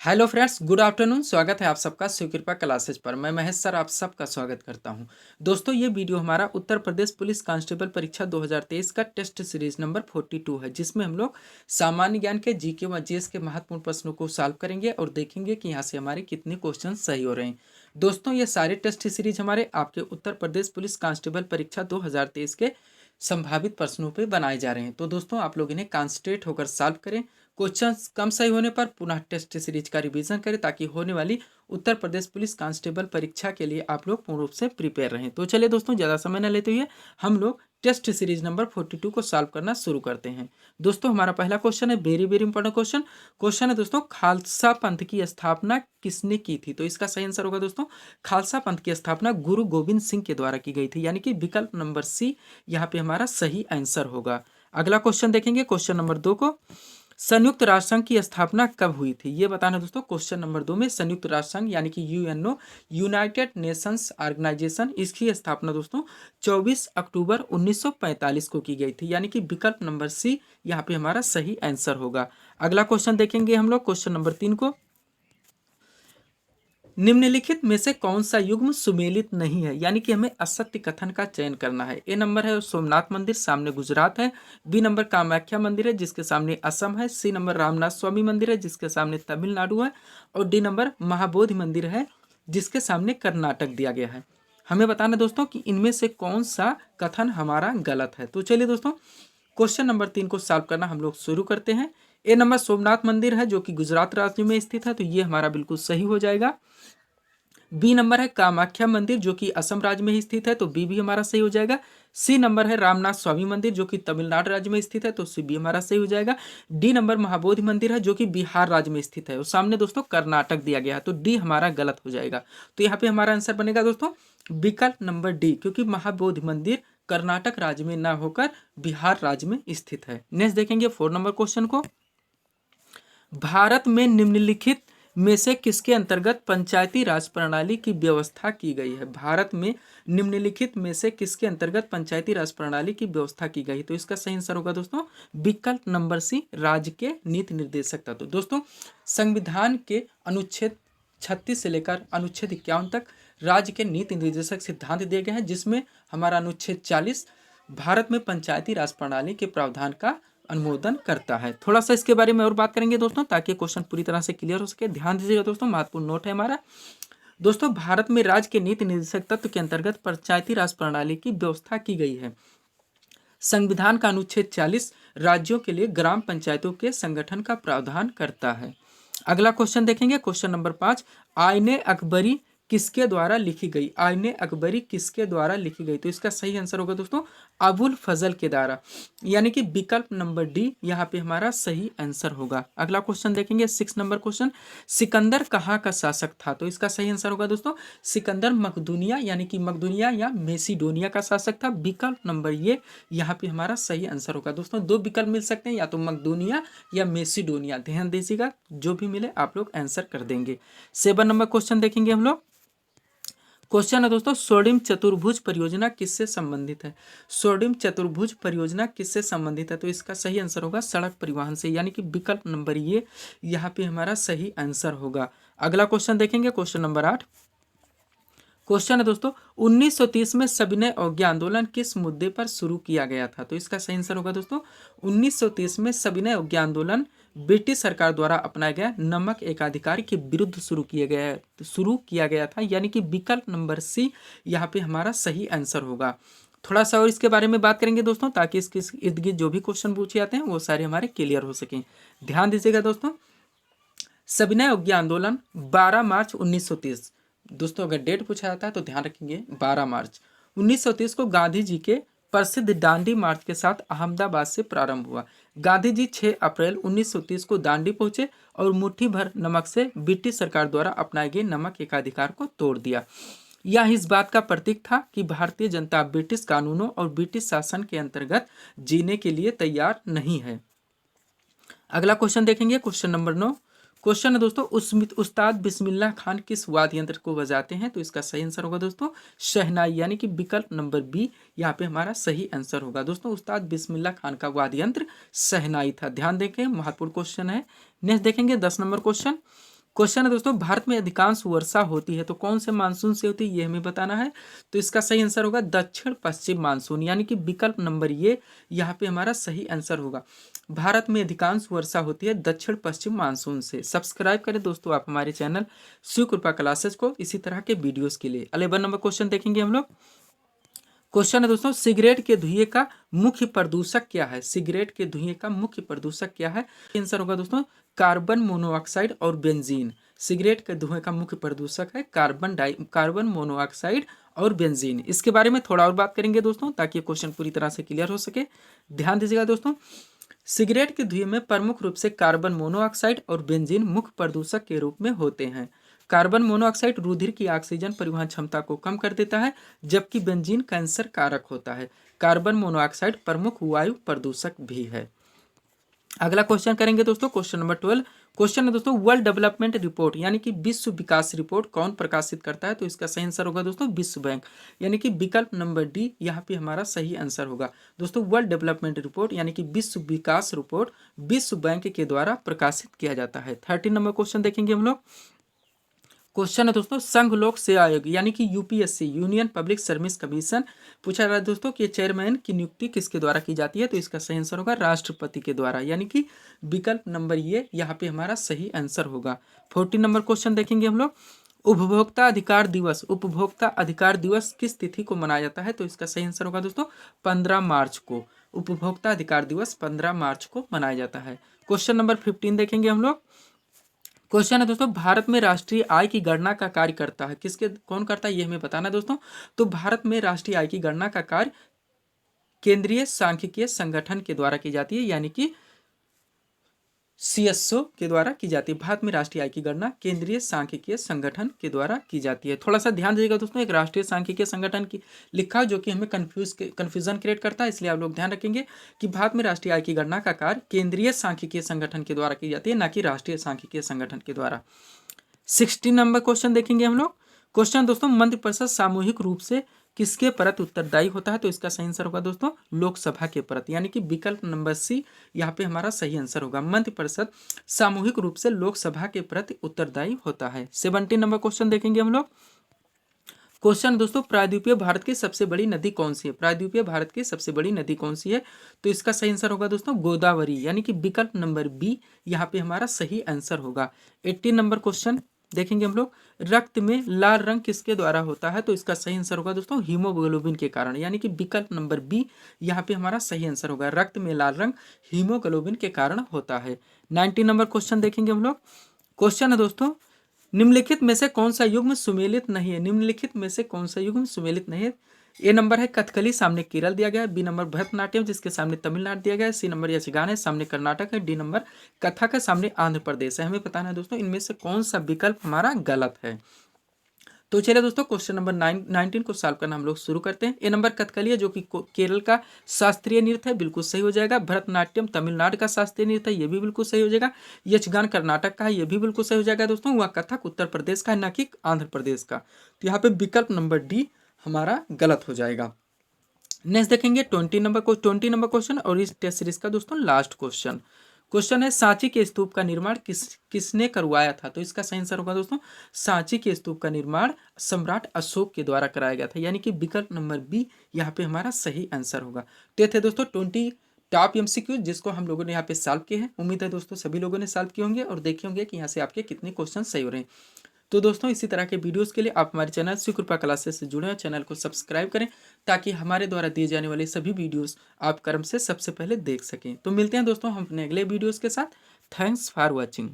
Hello friends, good afternoon. स्वागत है आप सबका शिव कृपा क्लासेज पर। मैं महेश सर आप सबका स्वागत करता हूं। दोस्तों, ये वीडियो हमारा उत्तर प्रदेश पुलिस कांस्टेबल परीक्षा 2023 का टेस्ट सीरीज नंबर 42 है, जिसमें हम लोग सामान्य ज्ञान के जीके व जीएस के महत्वपूर्ण प्रश्नों को सॉल्व करेंगे और देखेंगे कि यहाँ से हमारे कितने क्वेश्चन सही हो रहे हैं। दोस्तों, ये सारे टेस्ट सीरीज हमारे आपके उत्तर प्रदेश पुलिस कांस्टेबल परीक्षा 2023 के संभावित प्रश्नों पे बनाए जा रहे हैं। तो दोस्तों, आप लोग इन्हें कॉन्सेंट्रेट होकर सॉल्व करें। क्वेश्चंस कम सही होने पर पुनः टेस्ट सीरीज का रिवीजन करें, ताकि होने वाली उत्तर प्रदेश पुलिस कांस्टेबल परीक्षा के लिए आप लोग पूर्ण रूप से प्रिपेयर रहें। तो चलिए दोस्तों, ज़्यादा समय न लेते हुए हम लोग टेस्ट सीरीज नंबर 42 को सॉल्व करना शुरू करते हैं। दोस्तों, हमारा पहला क्वेश्चन है, वेरी वेरी इंपॉर्टेंट क्वेश्चन है दोस्तों, खालसा पंथ की स्थापना किसने की थी? तो इसका सही आंसर होगा दोस्तों, खालसा पंथ की स्थापना गुरु गोविंद सिंह के द्वारा की गई थी, यानी कि विकल्प नंबर सी यहाँ पे हमारा सही आंसर होगा। अगला क्वेश्चन देखेंगे, क्वेश्चन नंबर 2 को, संयुक्त राष्ट्र संघ की स्थापना कब हुई थी? ये बताना दोस्तों, क्वेश्चन नंबर 2 में संयुक्त राष्ट्र संघ यानी कि यूएनओ, यूनाइटेड नेशंस ऑर्गेनाइजेशन, इसकी स्थापना दोस्तों 24 अक्टूबर 1945 को की गई थी, यानी कि विकल्प नंबर सी यहाँ पे हमारा सही आंसर होगा। अगला क्वेश्चन देखेंगे हम लोग, क्वेश्चन नंबर 3 को, निम्नलिखित में से कौन सा युग्म सुमेलित नहीं है? यानी कि हमें असत्य कथन का चयन करना है। ए नंबर है सोमनाथ मंदिर, सामने गुजरात है। बी नंबर कामाख्या मंदिर है, जिसके सामने असम है। सी नंबर रामनाथ स्वामी मंदिर है, जिसके सामने तमिलनाडु है। और डी नंबर महाबोधि मंदिर है, जिसके सामने कर्नाटक दिया गया है। हमें बताना दोस्तों कि इनमें से कौन सा कथन हमारा गलत है। तो चलिए दोस्तों, क्वेश्चन नंबर 3 को सॉल्व करना हम लोग शुरू करते हैं। ए नंबर सोमनाथ मंदिर है, जो कि गुजरात राज्य में स्थित है, तो ये हमारा बिल्कुल सही हो जाएगा। बी नंबर है कामाख्या मंदिर, जो कि असम राज्य में स्थित है, तो बी भी हमारा सही हो जाएगा। सी नंबर है रामनाथ स्वामी मंदिर, जो कि तमिलनाडु राज्य में स्थित है, तो सी भी हमारा सही हो जाएगा। डी नंबर महाबोधि मंदिर है, जो कि बिहार राज्य में स्थित है, और सामने दोस्तों कर्नाटक दिया गया है, तो डी हमारा गलत हो जाएगा। तो यहाँ पे हमारा आंसर बनेगा दोस्तों विकल्प नंबर डी, क्योंकि महाबोधि मंदिर कर्नाटक राज्य में न होकर बिहार राज्य में स्थित है। नेक्स्ट देखेंगे 4 नंबर क्वेश्चन को, भारत में निम्नलिखित में से किसके अंतर्गत पंचायती राज प्रणाली की व्यवस्था की गई है? भारत में निम्नलिखित में से किसके अंतर्गत पंचायती राज प्रणाली की व्यवस्था की गई? तो इसका सही आंसर होगा दोस्तों विकल्प नंबर सी, राज्य के नीति निर्देशक तत्व। तो दोस्तों, संविधान के अनुच्छेद 36 से लेकर अनुच्छेद 51 तक राज्य के नीति निर्देशक सिद्धांत दिए गए हैं, जिसमें हमारा अनुच्छेद 40 भारत में पंचायती राज प्रणाली के प्रावधान का अनुमोदन करता है। थोड़ा सा इसके बारे में और बात करेंगे दोस्तों, ताकि क्वेश्चन पूरी तरह से क्लियर हो सके। ध्यान दीजिएगा दोस्तों, महत्वपूर्ण नोट है हमारा। दोस्तों, भारत में राज्य के नीति निर्देशक तत्व के अंतर्गत पंचायती राज प्रणाली की व्यवस्था की गई है। संविधान का अनुच्छेद 40 राज्यों के लिए ग्राम पंचायतों के संगठन का प्रावधान करता है। अगला क्वेश्चन देखेंगे, क्वेश्चन नंबर 5, आईने अकबरी किसके द्वारा लिखी गई? आईने अकबरी किसके द्वारा लिखी गई? तो इसका सही आंसर होगा दोस्तों अबुल फजल के द्वारा, यानी कि विकल्प नंबर डी यहाँ पे हमारा सही आंसर होगा। अगला क्वेश्चन देखेंगे 6 नंबर क्वेश्चन, सिकंदर कहाँ का शासक था? तो इसका सही आंसर होगा दोस्तों सिकंदर मकदूनिया, यानी कि मकदूनिया या मेसिडोनिया का शासक था। विकल्प नंबर ये यहाँ पे हमारा सही आंसर होगा। दोस्तों, दो विकल्प मिल सकते हैं, या तो मकदूनिया या मेसिडोनिया। ध्यान दीजिएगा, जो भी मिले आप लोग आंसर कर देंगे। 7 नंबर क्वेश्चन देखेंगे हम लोग। क्वेश्चन है दोस्तों, स्वर्णिम चतुर्भुज परियोजना किससे संबंधित है? स्वर्णिम चतुर्भुज परियोजना किससे संबंधित है? तो इसका सही आंसर होगा सड़क परिवहन से, यानी कि विकल्प नंबर ये यहाँ पे हमारा सही आंसर होगा। अगला क्वेश्चन देखेंगे, क्वेश्चन नंबर 8। क्वेश्चन है दोस्तों, 1930 में सविनय अवज्ञा आंदोलन किस मुद्दे पर शुरू किया गया था? तो इसका सही आंसर होगा दोस्तों 1930 में सविनय अवज्ञा आंदोलन ब्रिटिश सरकार द्वारा अपनाया गया नमक एकाधिकार के विरुद्ध शुरू किया गया था, यानी कि विकल्प नंबर सी यहाँ पे हमारा सही आंसर होगा। थोड़ा सा और इसके बारे में बात करेंगे दोस्तों, ताकि इसके इर्द गिर्द जो भी क्वेश्चन पूछे जाते हैं वो सारे हमारे क्लियर हो सकें। ध्यान दीजिएगा दोस्तों, सविनय अवज्ञा आंदोलन 12 मार्च 1930, दोस्तों अगर डेट पूछा जाता है तो ध्यान रखेंगे 12 मार्च 1930 को गांधी जी के प्रसिद्ध दांडी मार्च के साथ अहमदाबाद से प्रारंभ हुआ। गांधी जी 6 अप्रैल 1930 को दांडी पहुंचे और मुट्ठी भर नमक से ब्रिटिश सरकार द्वारा अपनाए गए नमक एकाधिकार को तोड़ दिया। यह इस बात का प्रतीक था कि भारतीय जनता ब्रिटिश कानूनों और ब्रिटिश शासन के अंतर्गत जीने के लिए तैयार नहीं है। अगला क्वेश्चन देखेंगे, क्वेश्चन नंबर 9। क्वेश्चन है दोस्तों, उस्ताद बिस्मिल्लाह खान किस वाद्य यंत्र को बजाते हैं? तो इसका सही आंसर होगा दोस्तों शहनाई, यानी कि विकल्प नंबर बी यहाँ पे हमारा सही आंसर होगा। दोस्तों, उस्ताद बिस्मिल्लाह खान का वाद्य यंत्र शहनाई था। ध्यान देखें, महत्वपूर्ण क्वेश्चन है। नेक्स्ट देखेंगे 10 नंबर क्वेश्चन। क्वेश्चन है दोस्तों, भारत में अधिकांश वर्षा होती है तो कौन से मानसून से होती है, ये हमें बताना है। तो इसका सही आंसर होगा दक्षिण पश्चिम मानसून, यानी कि विकल्प नंबर ये यहाँ पे हमारा सही आंसर होगा। भारत में अधिकांश वर्षा होती है दक्षिण पश्चिम मानसून से। सब्सक्राइब करें दोस्तों आप हमारे चैनल शिव कृपा क्लासेस को इसी तरह के वीडियोस के लिए। 11 नंबर क्वेश्चन देखेंगे हम लोग। क्वेश्चन है दोस्तों, सिगरेट के धुएं का मुख्य प्रदूषक क्या है। सिगरेट के धुएं का मुख्य प्रदूषक क्या है, आंसर होगा दोस्तों कार्बन मोनोऑक्साइड और बेंजीन। सिगरेट के धुएं का मुख्य प्रदूषक है कार्बन मोनोऑक्साइड और बेंजीन। इसके बारे में थोड़ा और बात करेंगे दोस्तों ताकि क्वेश्चन पूरी तरह से क्लियर हो सके। ध्यान दीजिएगा दोस्तों, सिगरेट के धुएं में प्रमुख रूप से कार्बन मोनोऑक्साइड और बेंजीन मुख्य प्रदूषक के रूप में होते हैं। कार्बन मोनोऑक्साइड रुधिर की ऑक्सीजन परिवहन क्षमता को कम कर देता है, जबकि बेंजीन कैंसर कारक होता है। कार्बन मोनोऑक्साइड प्रमुख वायु प्रदूषक भी है। अगला क्वेश्चन करेंगे दोस्तों, क्वेश्चन नंबर 12। क्वेश्चन है दोस्तों, वर्ल्ड डेवलपमेंट रिपोर्ट यानी कि विश्व विकास रिपोर्ट कौन प्रकाशित करता है। तो इसका सही आंसर होगा दोस्तों विश्व बैंक, यानी कि विकल्प नंबर डी यहाँ पे हमारा सही आंसर होगा। दोस्तों वर्ल्ड डेवलपमेंट रिपोर्ट यानी कि विश्व विकास रिपोर्ट विश्व बैंक के द्वारा प्रकाशित किया जाता है। 13 नंबर क्वेश्चन देखेंगे हम लोग। क्वेश्चन है दोस्तों, संघ लोक सेवा आयोग यानी कि UPSC union public service commission पूछा जा रहा है दोस्तों कि चेयरमैन की नियुक्ति किसके द्वारा की जाती है। तो इसका सही आंसर होगा राष्ट्रपति के द्वारा, यानी कि विकल्प नंबर ये यहाँ पे हमारा सही आंसर होगा। 14 नंबर क्वेश्चन देखेंगे हम लोग। उपभोक्ता अधिकार दिवस किस तिथि को मनाया जाता है। तो इसका सही आंसर होगा दोस्तों 15 मार्च को। उपभोक्ता अधिकार दिवस 15 मार्च को मनाया जाता है। क्वेश्चन नंबर 15 देखेंगे हम लोग। क्वेश्चन है दोस्तों, भारत में राष्ट्रीय आय की गणना का कार्य करता है किसके, कौन करता है ये हमें बताना है दोस्तों। तो भारत में राष्ट्रीय आय की गणना का कार्य केंद्रीय सांख्यिकीय संगठन के द्वारा की जाती है, यानी कि सीएसओ के द्वारा की जाती है। भारत में राष्ट्रीय आय की गणना केंद्रीय सांख्यिकीय संगठन के द्वारा की जाती है। थोड़ा सा ध्यान दीजिएगा दोस्तों, एक राष्ट्रीय सांख्यिकीय संगठन की लिखा जो कि हमें कंफ्यूजन क्रिएट करता है, इसलिए आप लोग ध्यान रखेंगे कि भारत में राष्ट्रीय आय की गणना का कार्य केंद्रीय सांख्यिकीय संगठन के द्वारा की जाती है, न कि राष्ट्रीय सांख्यिकीय संगठन के द्वारा। 16 नंबर क्वेश्चन देखेंगे हम लोग। क्वेश्चन दोस्तों, मंत्रिपरिषद सामूहिक रूप से किसके प्रति उत्तरदायी होता है। तो इसका सही आंसर होगा दोस्तों लोकसभा के प्रति, यानी कि विकल्प नंबर सी यहाँ पे हमारा सही आंसर होगा। मंत्रिपरिषद सामूहिक रूप से लोकसभा के प्रति उत्तरदायी होता है। 17 नंबर क्वेश्चन देखेंगे हम लोग। क्वेश्चन दोस्तों, प्रायद्वीपीय भारत की सबसे बड़ी नदी कौन सी है। प्रायद्वीपीय भारत की सबसे बड़ी नदी कौन सी है। तो इसका सही आंसर होगा दोस्तों गोदावरी, यानी कि विकल्प नंबर बी यहाँ पे हमारा सही आंसर होगा। 18 नंबर क्वेश्चन देखेंगे हम लोग। रक्त में लाल रंग किसके द्वारा होता है। तो इसका सही आंसर होगा दोस्तों हीमोग्लोबिन के कारण, यानी कि विकल्प नंबर बी यहाँ पे हमारा सही आंसर होगा। रक्त में लाल रंग हीमोग्लोबिन के कारण होता है। 19 नंबर क्वेश्चन देखेंगे हम लोग। क्वेश्चन है दोस्तों, निम्नलिखित में से कौन सा युग्म सुमेलित नहीं है। निम्नलिखित में से कौन सा युग्म सुमेलित नहीं है। ए नंबर है कथकली, सामने केरल दिया गया है। बी नंबर भरतनाट्यम जिसके सामने तमिलनाडु दिया गया है। सी नंबर यक्षगान है, सामने कर्नाटक है। डी नंबर कथक है, सामने आंध्र प्रदेश है। हमें बताना है दोस्तों इनमें से कौन सा विकल्प हमारा गलत है। तो चलिए दोस्तों क्वेश्चन नंबर 19 को सॉल्व करना हम लोग शुरू करते हैं। ए नंबर कथकली है जो कि केरल का शास्त्रीय नृत्य है, बिल्कुल सही हो जाएगा। भरतनाट्यम तमिलनाडु का शास्त्रीय नृत्य है, ये भी बिल्कुल सही हो जाएगा। यक्षगान कर्नाटक का है, ये भी बिल्कुल सही हो जाएगा दोस्तों। वह कथक उत्तर प्रदेश का है, न कि आंध्र प्रदेश का। तो यहाँ पे विकल्प नंबर डी हमारा गलत हो जाएगा। नेक्स्ट देखेंगे 20 नंबर क्वेश्चन और इस टेस्ट सीरीज का दोस्तों लास्ट क्वेश्चन। क्वेश्चन है सांची के स्तूप का निर्माण किसने करवाया था। तो इसका सही आंसर होगा दोस्तों सांची के स्तूप का निर्माण सम्राट अशोक के द्वारा कराया गया था, यानी कि विकल्प नंबर बी यहाँ पे हमारा सही आंसर होगा। तो ये थे दोस्तों 20 टॉप एमसीक्यू जिसको हम लोगों ने यहाँ पे सॉल्व किए हैं। उम्मीद है दोस्तों सभी लोगों ने सॉल्व किए होंगे और देखे होंगे कि यहाँ से आपके कितने क्वेश्चन सही हो रहे हैं। तो दोस्तों इसी तरह के वीडियोस के लिए आप हमारे चैनल शिव कृपा क्लासेस से जुड़े हैं, चैनल को सब्सक्राइब करें ताकि हमारे द्वारा दिए जाने वाले सभी वीडियोस आप क्रम से सबसे पहले देख सकें। तो मिलते हैं दोस्तों हम अपने अगले वीडियोस के साथ। Thanks for watching.